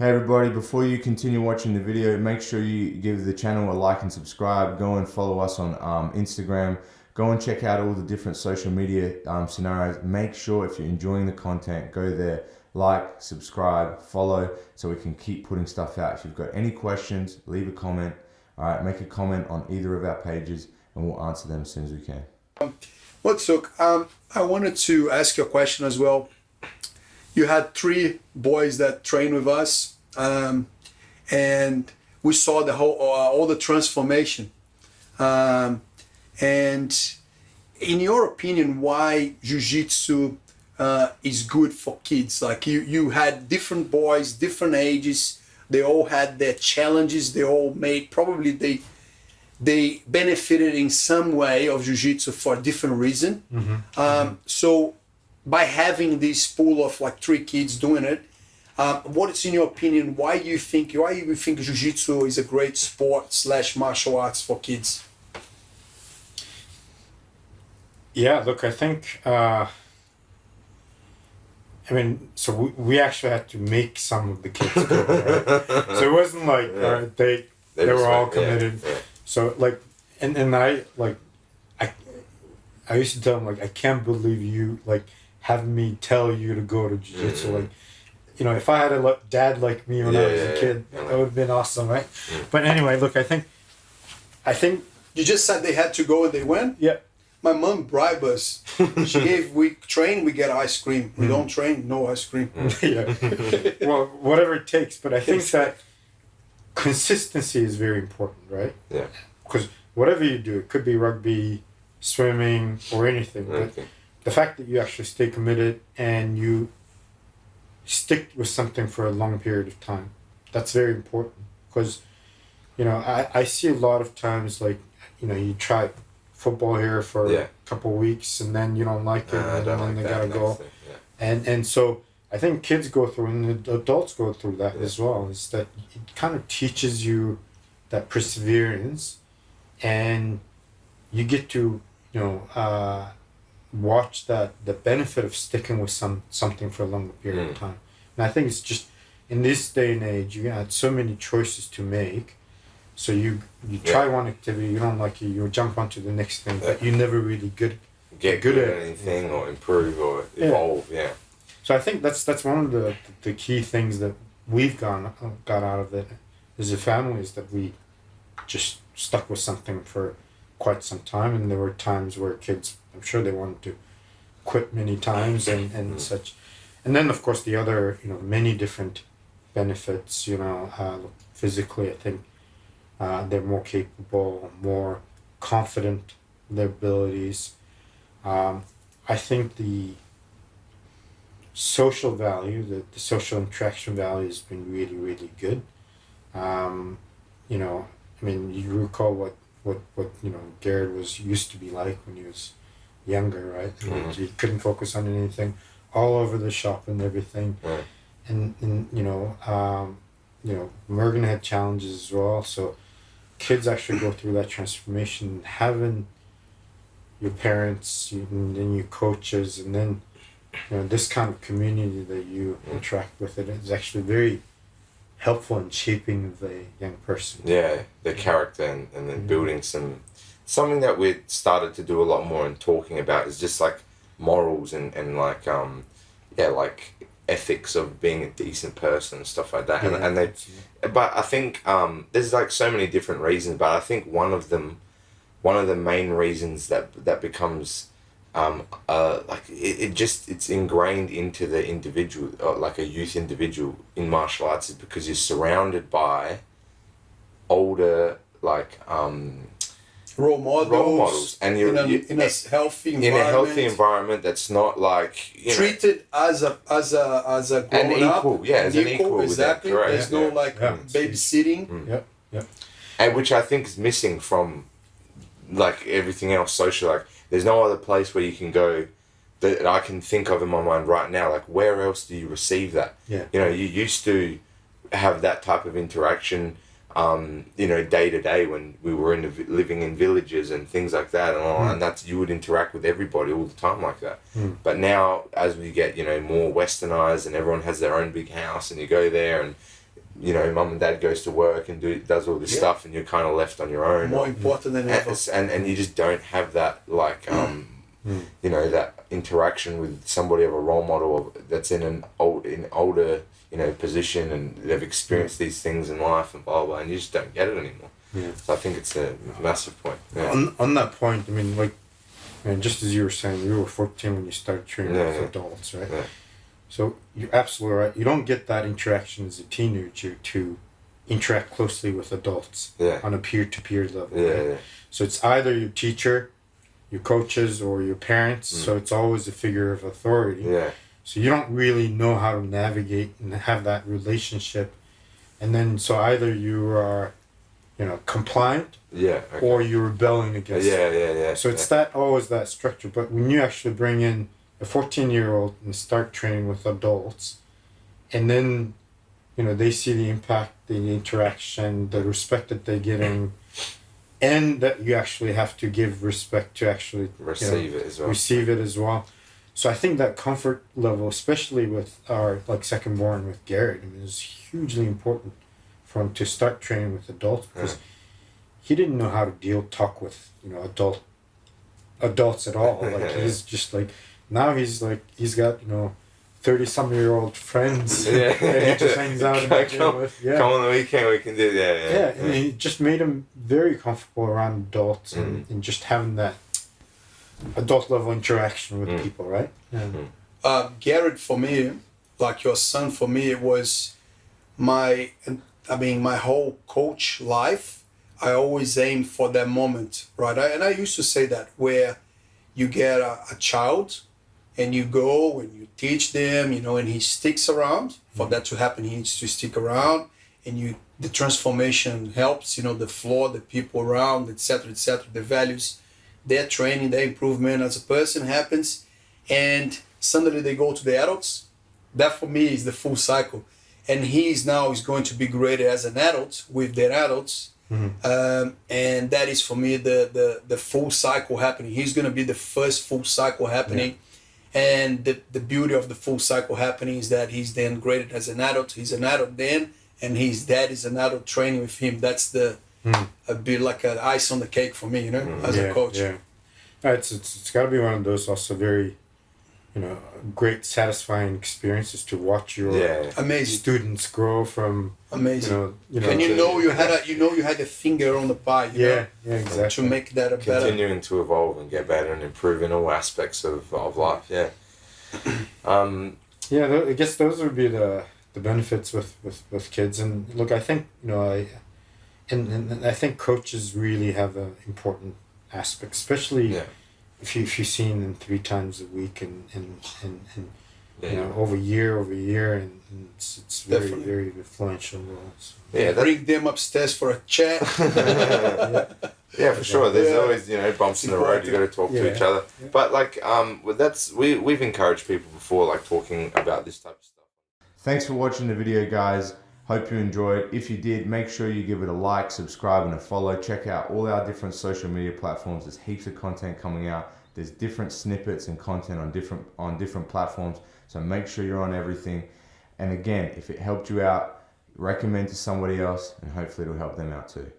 Hey everybody, before you continue watching the video, make sure you give the channel a like and subscribe. Go and follow us on Instagram. Go and check out all the different social media scenarios. Make sure if you're enjoying the content, go there, like, subscribe, follow, so we can keep putting stuff out. If you've got any questions, leave a comment. All right, make a comment on either of our pages and we'll answer them as soon as we can. What's up? I wanted to ask you a question as well. You had 3 boys that train with us, and we saw the whole all the transformation. And in your opinion, why jiu-jitsu is good for kids? Like you had different boys, different ages. They all had their challenges. They all made probably they benefited in some way of jiu-jitsu for a different reason. So by having this pool of like 3 kids doing it, what is in your opinion, why you think jiu-jitsu is a great sport / martial arts for kids? Yeah, look, I think, so we actually had to make some of the kids go, right? So it wasn't like they were all committed. Yeah. So like, and I used to tell them, like, I can't believe you like having me tell you to go to jiu-jitsu. Like, you know, if I had a dad like me when I was a kid, that would have been awesome, right? But anyway, look, I think you just said they had to go and they went. Yeah. My mom bribed us. We train, we get ice cream. We don't train, no ice cream. Yeah. Well, whatever it takes. But I think that consistency is very important, right? Yeah. Because whatever you do, it could be rugby, swimming, or anything. But the fact that you actually stay committed and you stick with something for a long period of time, that's very important. Because, you know, I see a lot of times, like, you know, you try football here for a couple of weeks and then you don't like it and then they gotta go. And so I think kids go through and adults go through that as well, is that it kind of teaches you that perseverance, and you get to, you know, watch the benefit of sticking with something for a longer period of time. And I think it's just, in this day and age, you had so many choices to make. So you try one activity, you don't like it, you jump onto the next thing, but you never really get good at anything or improve or evolve. Yeah. So I think that's one of the key things that we've got out of it as a family, is that we just stuck with something for quite some time, and there were times where kids, I'm sure they wanted to quit many times and such. And then of course the other, you know, many different benefits, you know, physically, I think they're more capable, more confident in their abilities. I think the social value, the social interaction value has been really, really good. You know, I mean, you recall what you know, Garrett used to be like when he was younger, right? He couldn't focus on anything, all over the shop and everything. And you know, Mergen had challenges as well. So kids actually go through that transformation, having your parents and then your coaches, and then, you know, this kind of community that you interact with, it is actually very helpful in shaping the young person. Yeah, their character and then building something that we started to do a lot more and talking about is just like morals and like like ethics of being a decent person and stuff like that. But I think there's like so many different reasons, but I think one of the main reasons that becomes like it's ingrained into the individual, like a youth individual in martial arts, is because you're surrounded by older, like role models, and you're in a healthy environment that's not like, you know, treated as a grown an equal, up, as an equal, exactly. There's no babysitting. Yep. And which I think is missing from like everything else social. Like, there's no other place where you can go that I can think of in my mind right now. Like, where else do you receive that? Yeah. You know, you used to have that type of interaction, you know, day to day when we were living in villages and things like that, and that's, you would interact with everybody all the time like that. But now, as we get, you know, more westernized and everyone has their own big house and you go there and you know, mum and dad goes to work and does all this stuff, and you're kind of left on your own. More important than ever. And you just don't have that, like, you know, that interaction with somebody of a role model that's in an older, you know, position, and they've experienced these things in life and blah blah, and you just don't get it anymore. Yeah. So I think it's a massive point. Yeah. On that point, I mean, like, and just as you were saying, you were 14 when you started training with adults, right? Yeah. So you're absolutely right. You don't get that interaction as a teenager to interact closely with adults on a peer-to-peer level. Yeah, right? yeah. So it's either your teacher, your coaches, or your parents. So it's always a figure of authority. Yeah. So you don't really know how to navigate and have that relationship. And then so either you are, you know, compliant, or you're rebelling against it. So it's always that structure. But when you actually bring in a 14-year-old and start training with adults, and then, you know, they see the impact, the interaction, the respect that they're getting, and that you actually have to give respect to actually receive it as well. So I think that comfort level, especially with our second born with Garrett, I mean, is hugely important for him to start training with adults, because he didn't know how to talk with, you know, adults at all. Like he's just like, now he's got, you know, 30-some-year-old friends that he just hangs out and with. Yeah. Come on the weekend, we can do that. And it just made him very comfortable around adults and just having that adult level interaction with people, right? Yeah. Garrett, for me, like your son, for me, it was my whole coach life. I always aim for that moment, right? And I used to say that, where you get a child and you go and you teach them, you know, and he sticks around. For that to happen, he needs to stick around, and the transformation helps, you know, the floor, the people around, etc., the values, their training, their improvement as a person happens, and suddenly they go to the adults. That for me is the full cycle. And he is going to be graded as an adult with their adults. And that is for me the full cycle happening. He's going to be the first full cycle happening. And the beauty of the full cycle happening is that he's then graded as an adult. He's an adult then, and his dad is an adult training with him. That's a bit like an ice on the cake for me, you know, as a coach. Yeah. It's got to be one of those also very, you know, great, satisfying experiences to watch your amazing students grow from amazing. You know, and you had a finger on the pie. You know, exactly. To make that a better. Continuing to evolve and get better and improve in all aspects of life. Yeah. I guess those would be the benefits with kids. And look, I think, you know, and I think coaches really have an important aspect, especially if you've seen them 3 times a week and you know, over year, and it's very, very influential. Bring them upstairs for a chat. For sure. There's always, you know, bumps in the road. You got to talk to each other. Yeah. But like, we've encouraged people before, like talking about this type of stuff. Thanks for watching the video, guys. Hope you enjoyed. If you did, make sure you give it a like, subscribe, and a follow. Check out all our different social media platforms. There's heaps of content coming out. There's different snippets and content on different platforms. So make sure you're on everything. And again, if it helped you out, recommend to somebody else, and hopefully it'll help them out too.